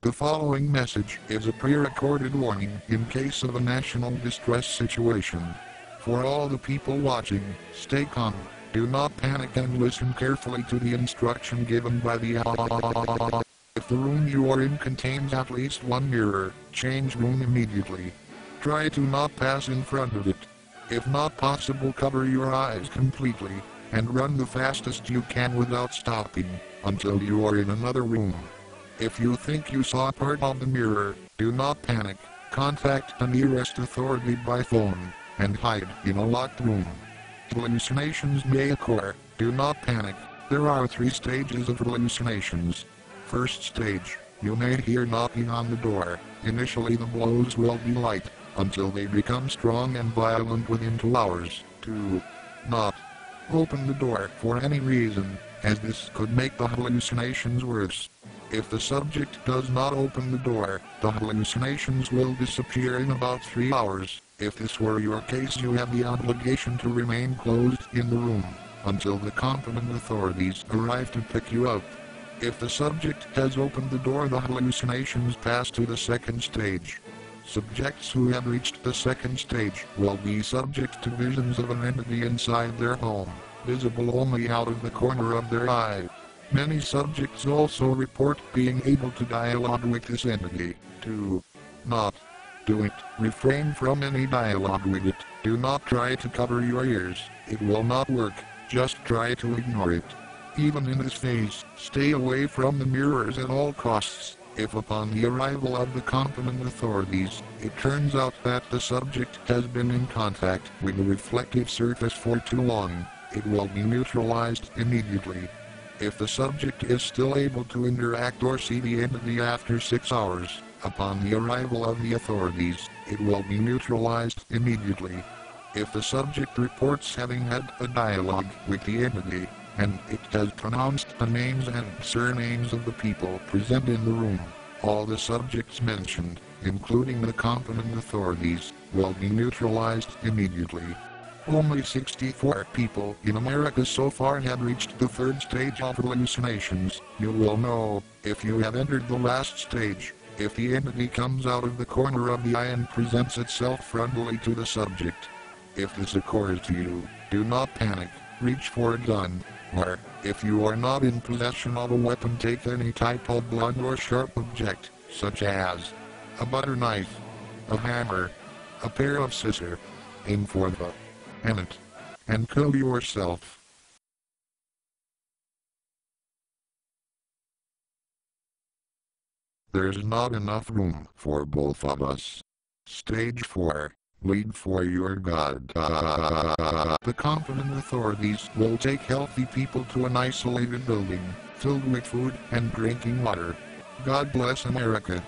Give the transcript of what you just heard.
The following message is a pre-recorded warning in case of a national distress situation. For all the people watching, stay calm, do not panic and listen carefully to the instruction given by the If the room you are in contains at least one mirror, change room immediately. Try to not pass in front of it. If not possible, cover your eyes completely, and run the fastest you can without stopping, until you are in another room. If you think you saw part of the mirror, do not panic. Contact the nearest authority by phone, and hide in a locked room. Hallucinations may occur. Do not panic. There are 3 stages of hallucinations. First stage, you may hear knocking on the door. Initially the blows will be light, until they become strong and violent within 2 hours. 2. Not open the door for any reason, as this could make the hallucinations worse. If the subject does not open the door, the hallucinations will disappear in about 3 hours. If this were your case, you have the obligation to remain closed in the room until the competent authorities arrive to pick you up. If the subject has opened the door, the hallucinations pass to the second stage. Subjects who have reached the second stage will be subject to visions of an entity inside their home, visible only out of the corner of their eye. Many subjects also report being able to dialogue with this entity. 2. Not do it. Refrain from any dialogue with it. Do not try to cover your ears. It will not work. Just try to ignore it. Even in this phase, stay away from the mirrors at all costs. If upon the arrival of the competent authorities, it turns out that the subject has been in contact with the reflective surface for too long, it will be neutralized immediately. If the subject is still able to interact or see the entity after 6 hours, upon the arrival of the authorities, it will be neutralized immediately. If the subject reports having had a dialogue with the entity, and it has pronounced the names and surnames of the people present in the room, all the subjects mentioned, including the competent authorities, will be neutralized immediately. Only 64 people in America so far have reached the 3rd stage of hallucinations. You will know if you have entered the last stage, if the entity comes out of the corner of the eye and presents itself frontally to the subject. If this occurs to you, do not panic, reach for a gun, or, if you are not in possession of a weapon, take any type of blunt or sharp object, such as a butter knife, a hammer, a pair of scissors. Aim for the helmet, and kill yourself. There's not enough room for both of us. Stage 4. Bleed for your God. The competent authorities will take healthy people to an isolated building, filled with food and drinking water. God bless America.